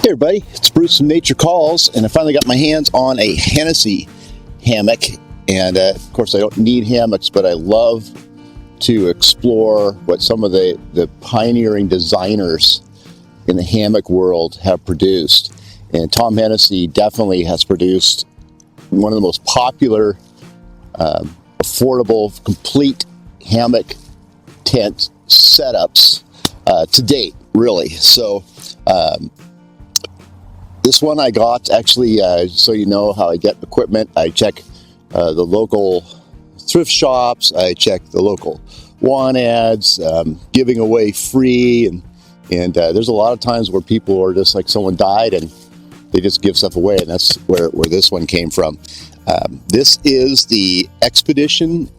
Hey everybody, it's Bruce from Nature Calls, and I finally got my hands on a Hennessy hammock. And of course I don't need hammocks, but I love to explore what some of the pioneering designers in the hammock world have produced. And Tom Hennessy definitely has produced one of the most popular, affordable, complete hammock tent setups to date, really. So this one I got, actually, so you know how I get equipment, I check the local thrift shops, I check the local want ads, giving away free, and there's a lot of times where people are just like, someone died and they just give stuff away, and that's where this one came from. This is the Expedition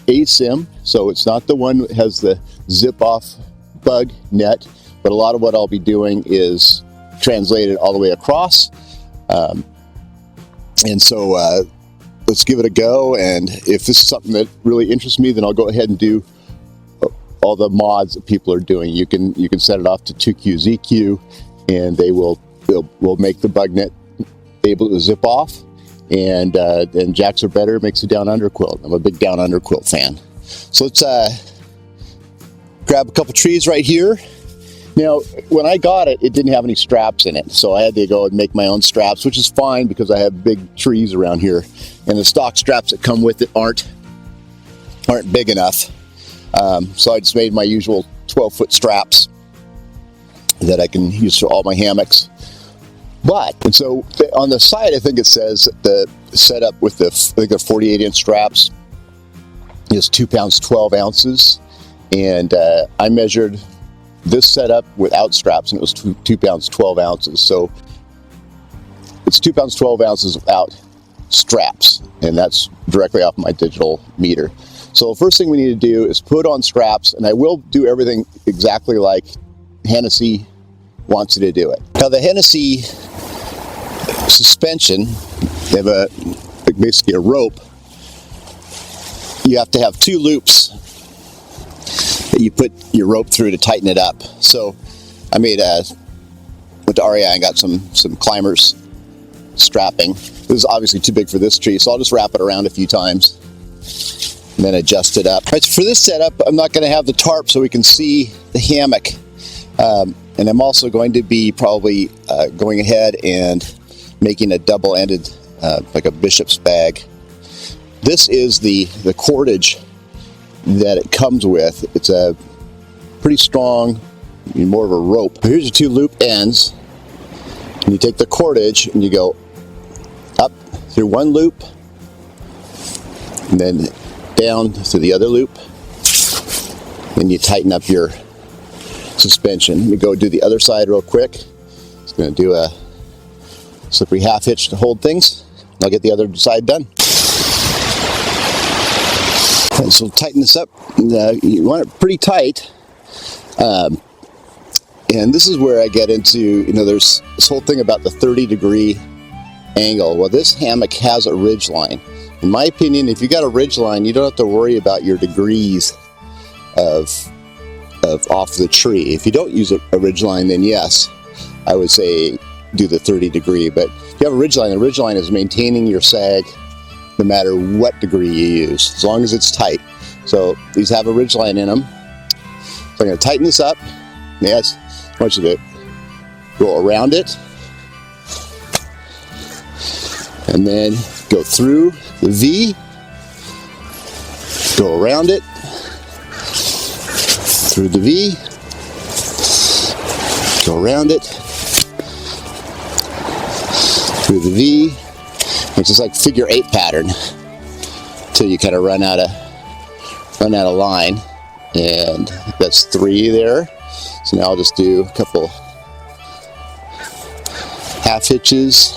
Asym, so it's not the one that has the zip-off bug net, but a lot of what I'll be doing is translated all the way across. And so let's give it a go, and if this is something that really interests me, then I'll go ahead and do all the mods that people are doing. You can set it off to 2QZQ, and they'll make the bug net able to zip off, and Jacks Are Better makes a down under quilt. I'm a big down under quilt fan. So let's grab a couple trees right here. Now, when I got it, it didn't have any straps in it, so I had to go and make my own straps, which is fine because I have big trees around here, and the stock straps that come with it aren't big enough. So I just made my usual 12-foot straps that I can use for all my hammocks. And so on the side, I think it says the setup with the 48-inch straps is 2 pounds 12 ounces, and I measured this setup without straps, and it was 2 pounds 12 ounces. So it's 2 pounds 12 ounces without straps, and that's directly off my digital meter. So the first thing we need to do is put on straps, and I will do everything exactly like Hennessy wants you to do it. Now the Hennessy suspension, they have basically a rope. You have to have 2 loops that you put your rope through to tighten it up. So I went to REI and got some climbers strapping. This is obviously too big for this tree, so I'll just wrap it around a few times and then adjust it up. Right, so for this setup, I'm not going to have the tarp so we can see the hammock. And I'm also going to be probably going ahead and making a double-ended, like a bishop's bag. This is the cordage that it comes with. It's a pretty strong, more of a rope. Here's your 2 loop ends, and you take the cordage and you go up through one loop and then down to the other loop, then you tighten up your suspension. You go do the other side real quick. It's going to do a slippery half hitch to hold things. I'll get the other side done. And so tighten this up. You want it pretty tight. And this is where I get into, there's this whole thing about the 30-degree angle. Well, this hammock has a ridge line. In my opinion, if you got a ridge line, you don't have to worry about your degrees of off the tree. If you don't use a ridge line, then yes, I would say do the 30-degree. But if you have a ridge line, the ridge line is maintaining your sag no matter what degree you use, as long as it's tight. So these have a ridge line in them. So I'm going to tighten this up. Yes, I want you to go around it, and then go through the V, go around it, through the V, go around it, through the V. It's just like figure 8 pattern until you kind of run out of line, and that's 3 there. So now I'll just do a couple half hitches,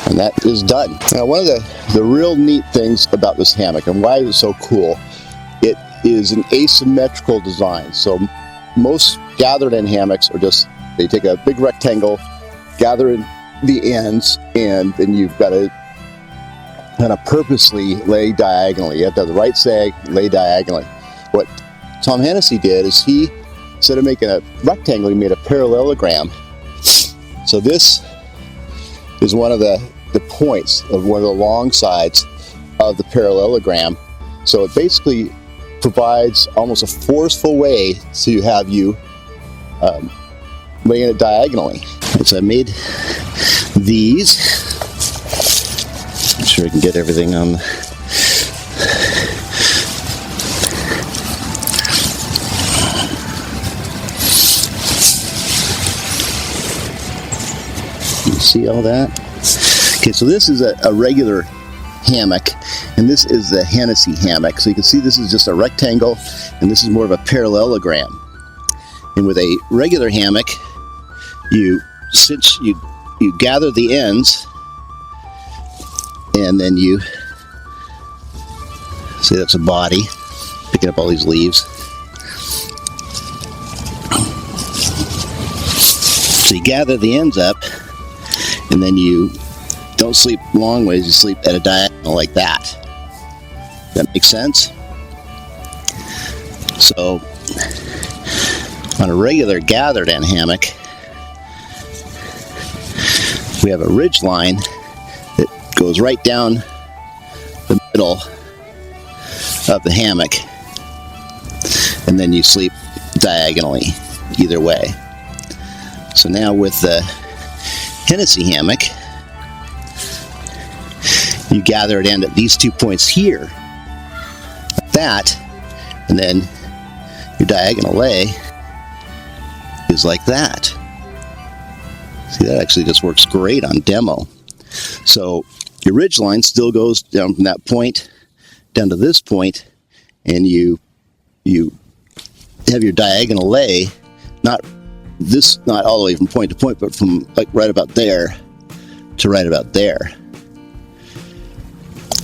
and that is done. Now, one of the real neat things about this hammock and why it's so cool, it is an asymmetrical design. So most gathered in hammocks are just, they take a big rectangle, gather in the ends, and then you've got to kind of purposely lay diagonally. You have to have the right sag, lay diagonally. What Tom Hennessy did is he, instead of making a rectangle, he made a parallelogram So this is one of the points of one of the long sides of the parallelogram. So it basically provides almost a forceful way to have you laying it diagonally. And so I made these. Make sure I can get everything on. You see all that? Okay, so this is a regular hammock, and this is the Hennessy hammock. So you can see this is just a rectangle, and this is more of a parallelogram. And with a regular hammock, you gather the ends, and then you see that's a body picking up all these leaves. So you gather the ends up, and then you don't sleep long ways, you sleep at a diagonal like that. That makes sense? So on a regular gathered end hammock, we have a ridge line that goes right down the middle of the hammock, and then you sleep diagonally either way. So now with the Hennessy hammock, you gather it in at these 2 points here, like that, and then your diagonal lay is like that. See, that actually just works great on demo. So your ridge line still goes down from that point down to this point, and you have your diagonal lay, not all the way from point to point, but from like right about there to right about there.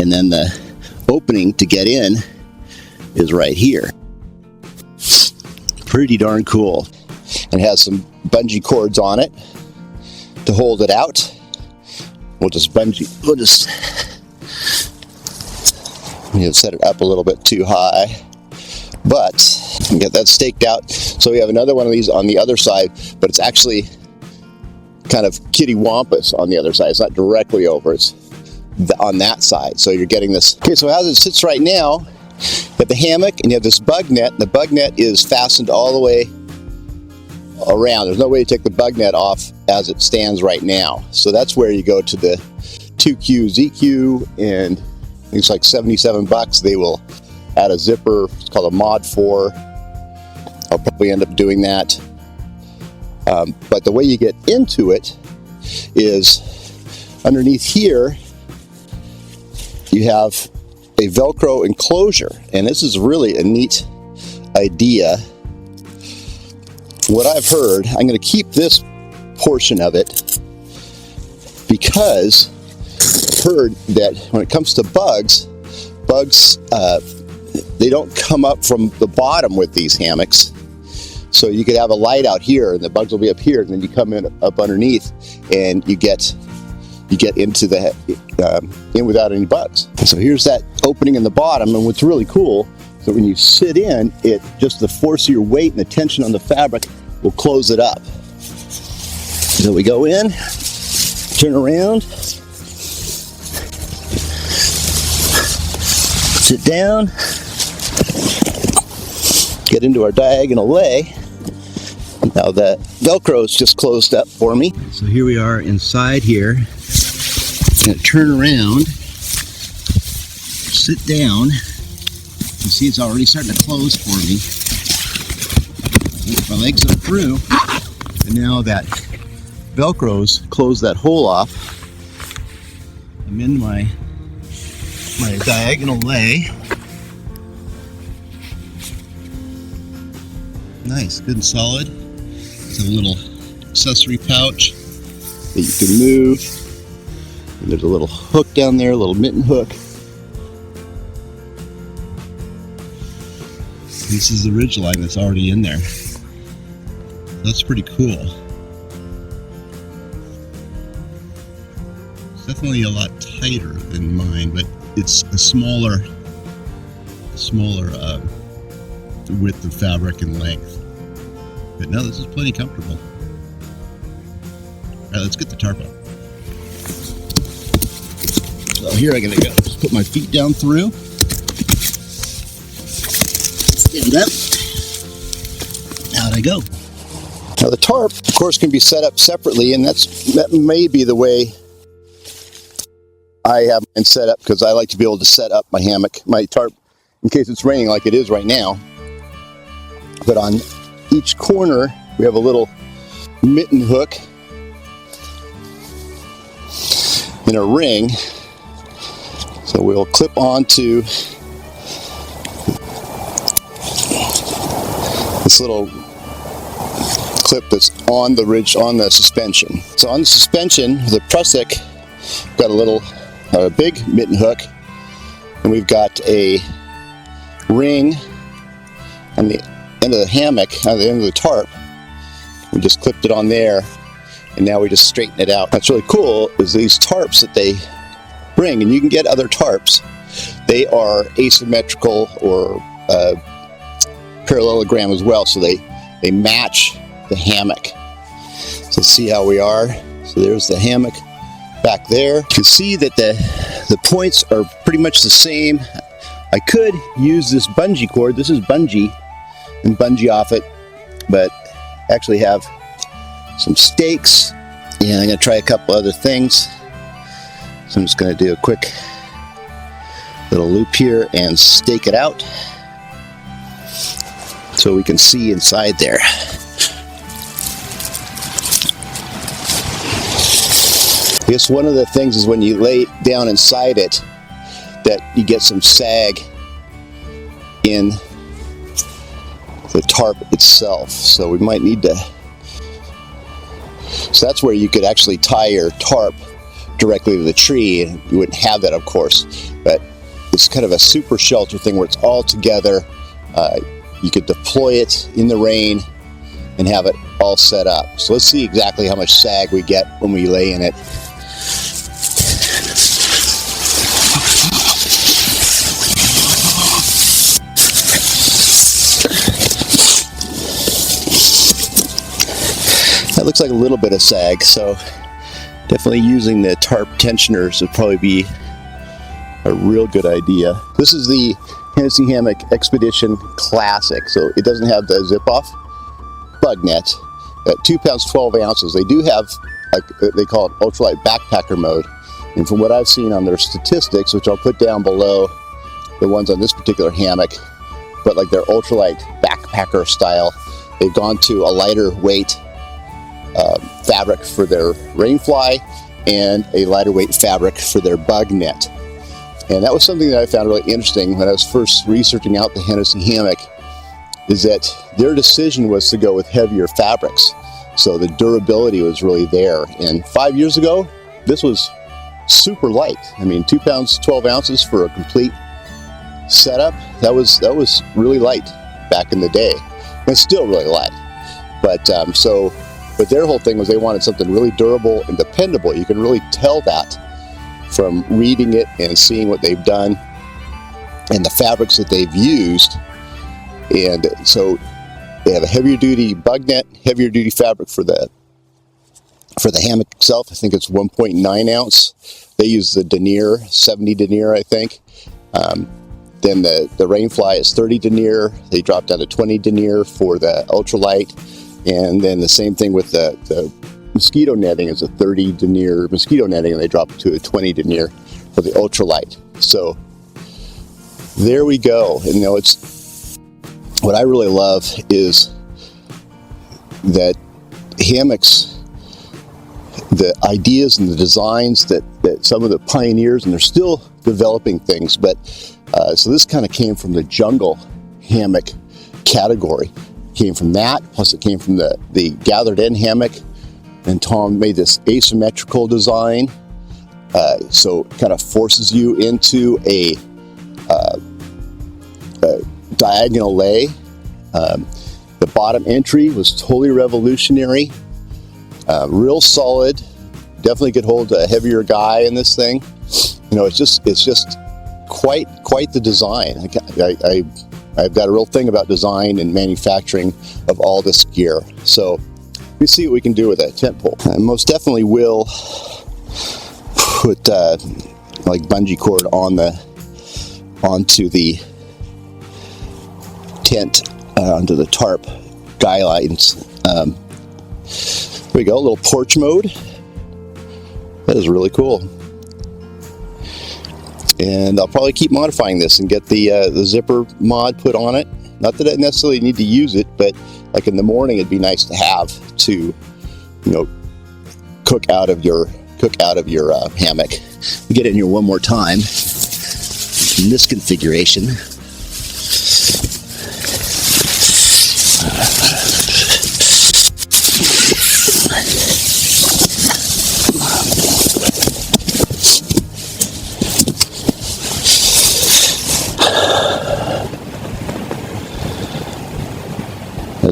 And then the opening to get in is right here. Pretty darn cool. And it has some bungee cords on it to hold it out. We'll just set it up a little bit too high, but get that staked out. So we have another one of these on the other side, but it's actually kind of kittywampus on the other side. It's not directly over, it's on that side. So you're getting this. Okay, so as it sits right now, you have the hammock and you have this bug net, and the bug net is fastened all the way around. There's no way to take the bug net off as it stands right now. So that's where you go to the 2Q ZQ, and it's like $77. They will add a zipper. It's called a Mod 4. I'll probably end up doing that. But the way you get into it is underneath here, you have a Velcro enclosure. And this is really a neat idea. What I've heard, I'm going to keep this portion of it because I've heard that when it comes to bugs, they don't come up from the bottom with these hammocks. So you could have a light out here, and the bugs will be up here, and then you come in up underneath, and you get into the in without any bugs. So here's that opening in the bottom, and what's really cool, so when you sit in, it just the force of your weight and the tension on the fabric will close it up. So we go in, turn around, sit down, get into our diagonal lay. Now the Velcro is just closed up for me. So here we are inside here. I'm going to turn around, sit down. You see it's already starting to close for me. My legs are through, and now that Velcro's closed that hole off, I'm in my diagonal lay. Nice, good and solid. It's a little accessory pouch that you can move. And there's a little hook down there, a little mitten hook. This is the ridge line that's already in there. That's pretty cool. It's definitely a lot tighter than mine, but it's a smaller width of fabric and length. But no, this is plenty comfortable. All right, let's get the tarp out. So here I'm gonna go. Just put my feet down through. Stand up. Out I go. Now the tarp, of course, can be set up separately, and that may be the way I have mine set up, because I like to be able to set up my hammock, my tarp, in case it's raining like it is right now. But on each corner, we have a little mitten hook and a ring. So we'll clip onto this little clip that's on the ridge, on the suspension. So on the suspension, the prusik, got a big mitten hook, and we've got a ring on the end of the hammock, on the end of the tarp. We just clipped it on there, and now we just straighten it out. What's really cool is these tarps that they bring, and you can get other tarps. They are asymmetrical or parallelogram as well, so they match the hammock. So see how we are. So there's the hammock back there. You can see that the points are pretty much the same. I could use this bungee cord. This is bungee, and bungee off it, but actually have some stakes, and I'm going to try a couple other things. So I'm just going to do a quick little loop here and stake it out so we can see inside there. I guess one of the things is when you lay down inside it, that you get some sag in the tarp itself. So we might need to, so that's where you could actually tie your tarp directly to the tree, and you wouldn't have that, of course, but it's kind of a super shelter thing where it's all together. You could deploy it in the rain and have it all set up. So let's see exactly how much sag we get when we lay in it. That looks like a little bit of sag, so definitely using the tarp tensioners would probably be a real good idea. This is the Hennessy Hammock Expedition Classic, so it doesn't have the zip-off bug net. At 2 pounds 12 ounces, they do have, like they call it, ultralight backpacker mode. And from what I've seen on their statistics, which I'll put down below the ones on this particular hammock, but like their ultralight backpacker style, they've gone to a lighter weight fabric for their rainfly and a lighter weight fabric for their bug net. And that was something that I found really interesting when I was first researching out the Hennessy hammock, is that their decision was to go with heavier fabrics. So the durability was really there. And 5 years ago, this was super light. I mean, 2 pounds 12 ounces for a complete setup, that was really light back in the day. And it's still really light. But their whole thing was they wanted something really durable and dependable. You can really tell that from reading it and seeing what they've done and the fabrics that they've used. And so they have a heavier duty bug net, heavier duty fabric for the hammock itself. I think it's 1.9 ounce. They use the denier, 70 denier, I think. Then the rainfly is 30 denier. They drop down to 20 denier for the ultralight. And then the same thing with the mosquito netting is a 30 denier mosquito netting, and they drop it to a 20 denier for the ultralight. So there we go. And it's what I really love is that hammocks, the ideas and the designs that some of the pioneers, and they're still developing things, but so this kind of came from the jungle hammock category. Came from that, plus it came from the gathered end hammock, and Tom made this asymmetrical design, so it kind of forces you into a diagonal lay. The bottom entry was totally revolutionary, real solid. Definitely could hold a heavier guy in this thing. You know, it's just quite the design. I've got a real thing about design and manufacturing of all this gear. So Let me see what we can do with that tent pole. I most definitely will put like bungee cord onto the tent, onto the tarp guy lines. There we go, a little porch mode. That is really cool. And I'll probably keep modifying this and get the zipper mod put on it. Not that I necessarily need to use it, but like in the morning, it'd be nice to have to, you know, cook out of your hammock. Get in here one more time in this configuration.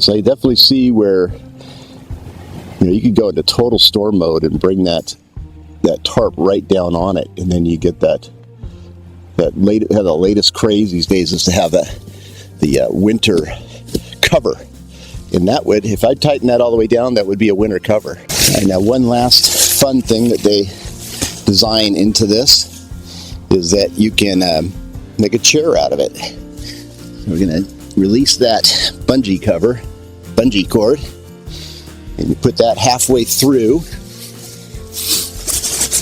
So I definitely see where, you know, you could go into total storm mode and bring that tarp right down on it, and then you get the latest craze these days is to have the winter cover. And that would, if I tighten that all the way down, that would be a winter cover. And now one last fun thing that they design into this is that you can make a chair out of it. So we're gonna release that bungee cord, and you put that halfway through,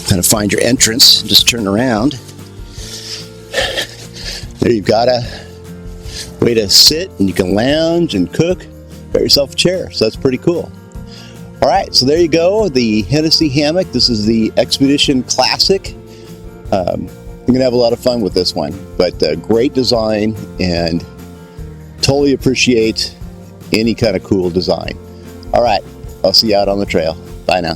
kind of find your entrance, just turn around. There you've got a way to sit, and you can lounge and cook, got yourself a chair, so that's pretty cool. All right, so there you go, the Hennessy hammock. This is the Expedition Classic. You're gonna have a lot of fun with this one, but great design, and totally appreciate any kind of cool design. All right, I'll see you out on the trail. Bye now.